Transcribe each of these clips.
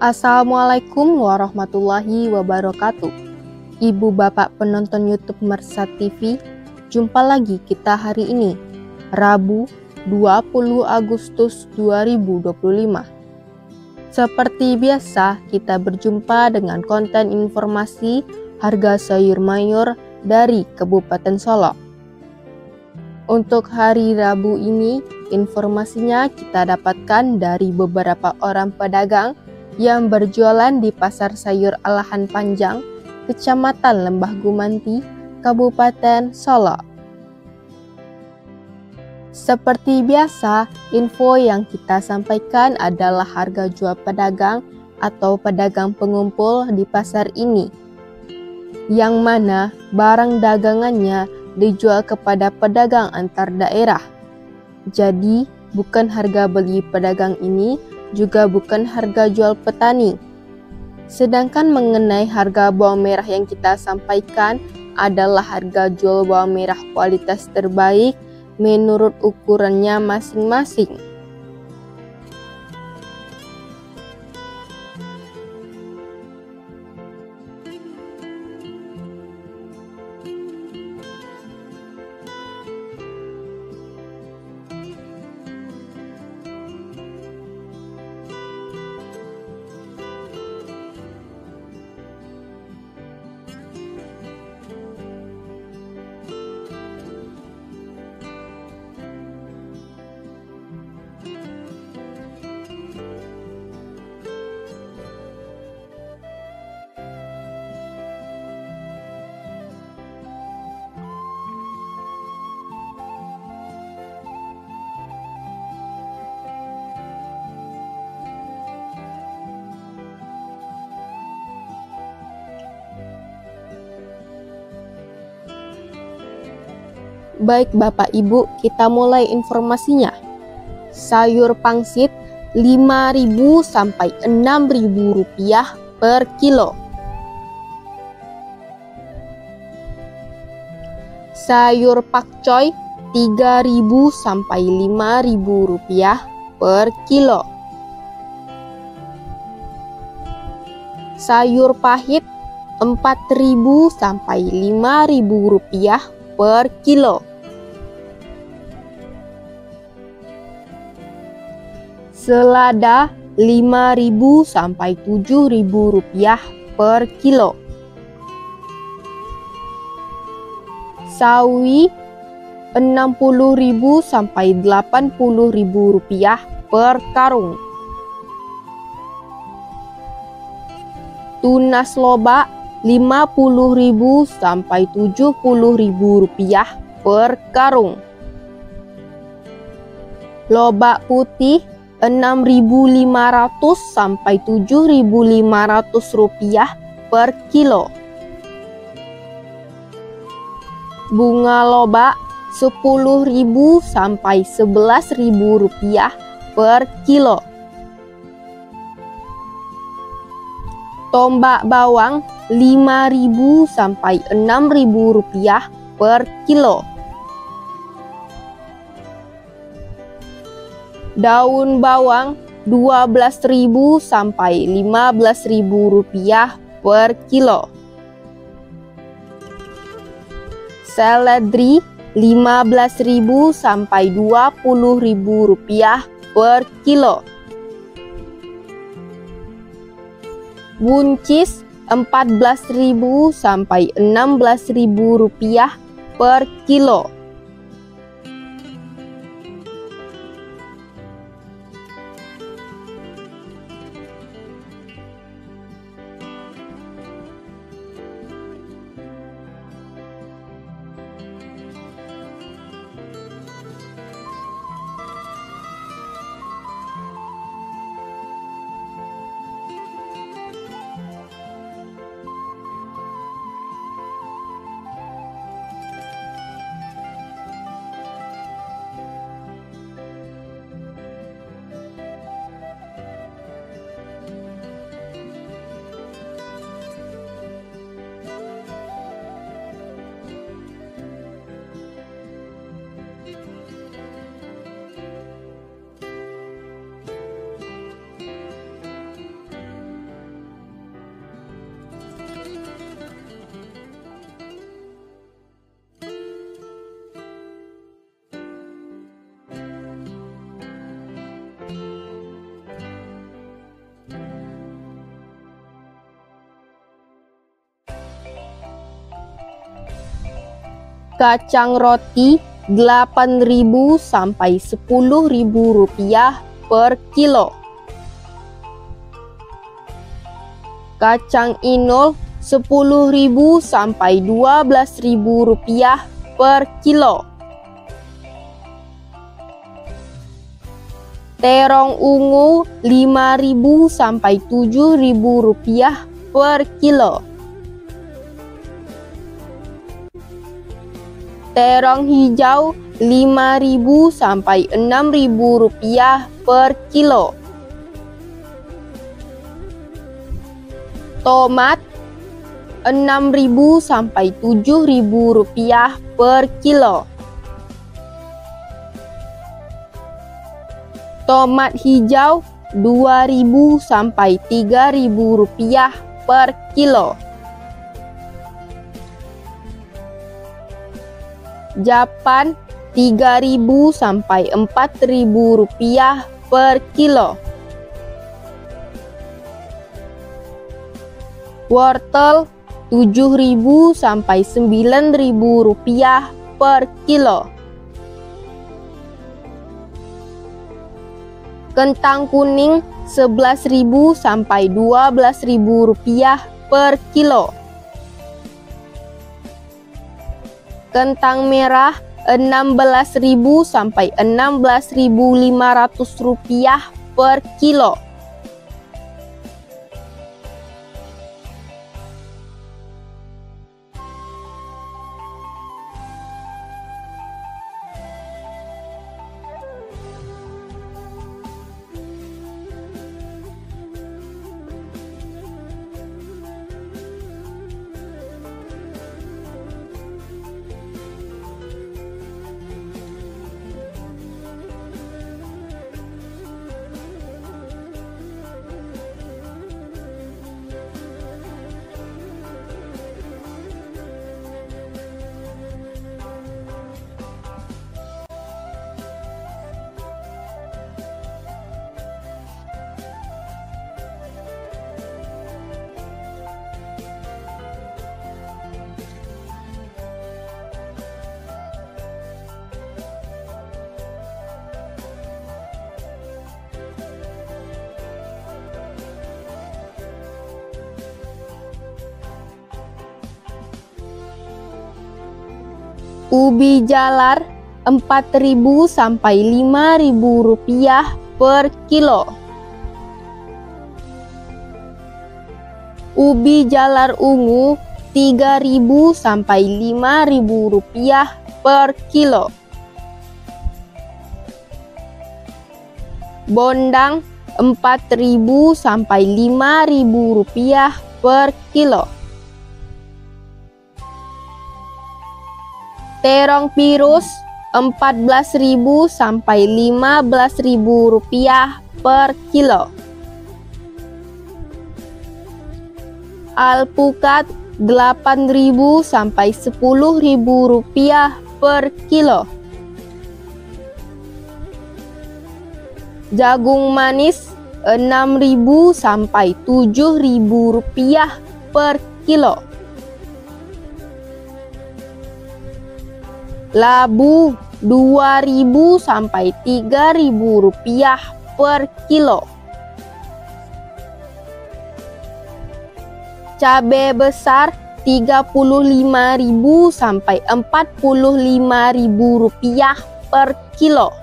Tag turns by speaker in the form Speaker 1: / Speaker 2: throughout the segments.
Speaker 1: Assalamualaikum warahmatullahi wabarakatuh. Ibu bapak penonton YouTube Mersat TV, jumpa lagi kita hari ini, Rabu 20 Agustus 2025. Seperti biasa, kita berjumpa dengan konten informasi harga sayur mayur dari Kabupaten Solok. Untuk hari Rabu ini, informasinya kita dapatkan dari beberapa orang pedagang yang berjualan di Pasar Sayur Alahan Panjang, Kecamatan Lembah Gumanti, Kabupaten Solok. Seperti biasa, info yang kita sampaikan adalah harga jual pedagang atau pedagang pengumpul di pasar ini, yang mana barang dagangannya dijual kepada pedagang antar daerah. Jadi, bukan harga beli pedagang ini, juga bukan harga jual petani. Sedangkan mengenai harga bawang merah yang kita sampaikan adalah harga jual bawang merah kualitas terbaik menurut ukurannya masing-masing. Baik Bapak Ibu, kita mulai informasinya. Sayur pangsit 5.000 sampai 6.000 rupiah per kilo. Sayur pakcoy 3.000 sampai 5.000 rupiah per kilo. Sayur pahit 4.000 sampai 5.000 rupiah per kilo. Selada 5.000 sampai 7.000 rupiah per kilo. Sawi 60.000 sampai 80.000 rupiah per karung. Tunas loba 50.000 sampai 70.000 rupiah per karung. Loba putih 6.500 sampai 7.500 rupiah per kilo. Bunga loba 10.000 sampai 11.000 rupiah per kilo. Tombak bawang 5.000 sampai 6.000 rupiah per kilo. Daun bawang 12.000 sampai 15.000 rupiah per kilo. Seledri 15.000 sampai 20.000 rupiah per kilo. Buncis 14.000 sampai 16.000 rupiah per kilo. Kacang roti 8.000 sampai 10.000 rupiah per kilo. Kacang inul 10.000 sampai 12.000 rupiah per kilo. Terong ungu 5.000 sampai 7.000 rupiah per kilo. Terong hijau 5.000 sampai 6.000 rupiah per kilo. Tomat 6.000 sampai 7.000 rupiah per kilo. Tomat hijau 2.000 sampai 3.000 rupiah per kilo. Japan 3.000 sampai 4.000 rupiah per kilo. Wortel 7.000 sampai 9.000 rupiah per kilo. Kentang kuning 11.000 sampai 12.000 rupiah per kilo. Kentang merah 16.000 sampai 16.500 rupiah per kilo. Ubi jalar 4.000 sampai 5.000 rupiah per kilo. Ubi jalar ungu 3.000 sampai 5.000 rupiah per kilo. Bondang 4.000 sampai 5.000 rupiah per kilo. Terong pirus 14.000 sampai 15.000 rupiah per kilo. Alpukat 8.000 sampai 10.000 rupiah per kilo. Jagung manis 6.000 sampai 7.000 rupiah per kilo. Labu 2.000 sampai 3.000 rupiah per kilo. Cabai besar 35.000 sampai 45.000 rupiah per kilo.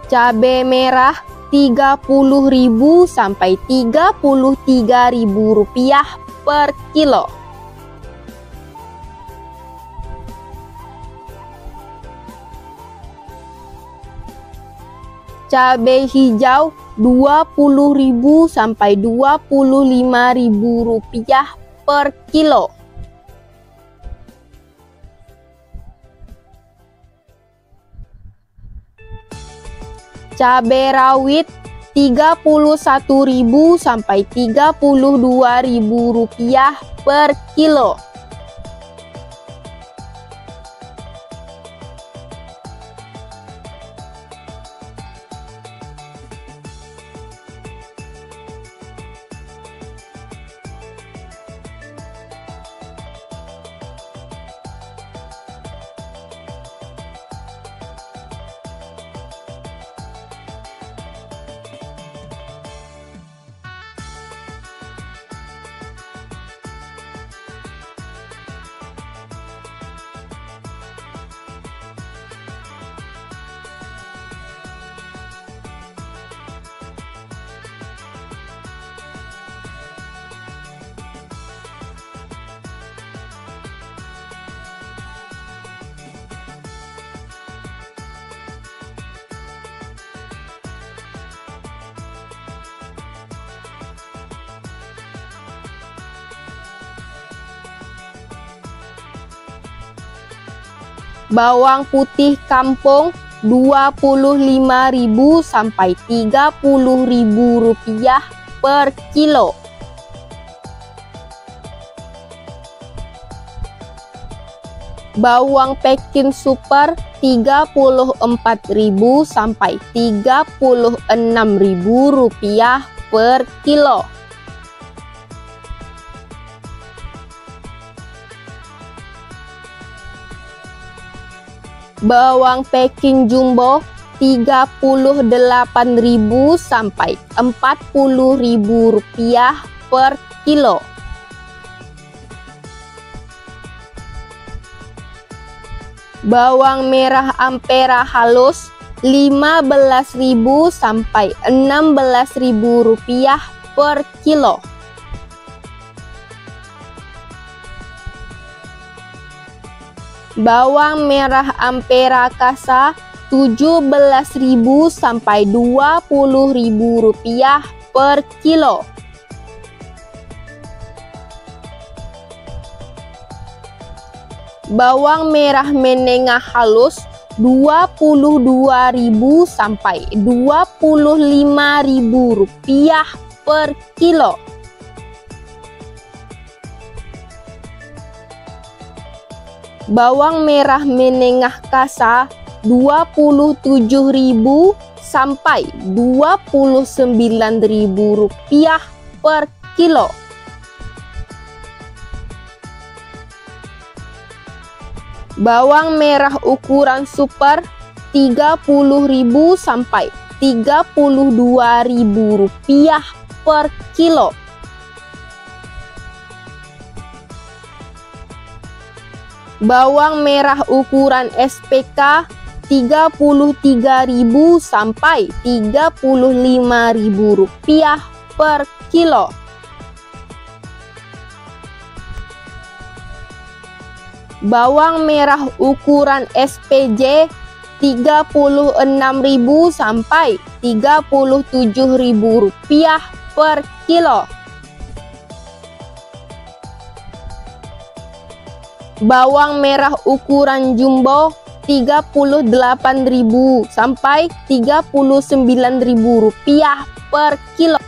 Speaker 1: Cabai merah 30.000 sampai 33.000 rupiah per kilo. Cabai hijau 20.000 sampai 25.000 rupiah per kilo. Cabai rawit 31.000 sampai 32.000 rupiah per kilo. Bawang putih kampung 25.000 sampai 30.000 rupiah per kilo. Bawang Pekin super 34.000 sampai 36.000 rupiah per kilo. Bawang Peking jumbo 38.000 sampai 40.000 rupiah per kilo. Bawang merah Ampera halus 15.000 sampai 16.000 rupiah per kilo. Bawang merah Ampera Kasa 17.000 sampai 20.000 rupiah per kilo. Bawang merah menengah halus 22.000 sampai 25.000 rupiah per kilo. Bawang merah menengah Kasa 27.000 sampai 29.000 rupiah per kilo. Bawang merah ukuran super 30.000 sampai 32.000 rupiah per kilo. Bawang merah ukuran SPK 33.000 sampai 35.000 rupiah per kilo. Bawang merah ukuran SPJ 36.000 sampai 37.000 rupiah per kilo. Bawang merah ukuran jumbo 38.000 sampai 39.000 rupiah per kilo.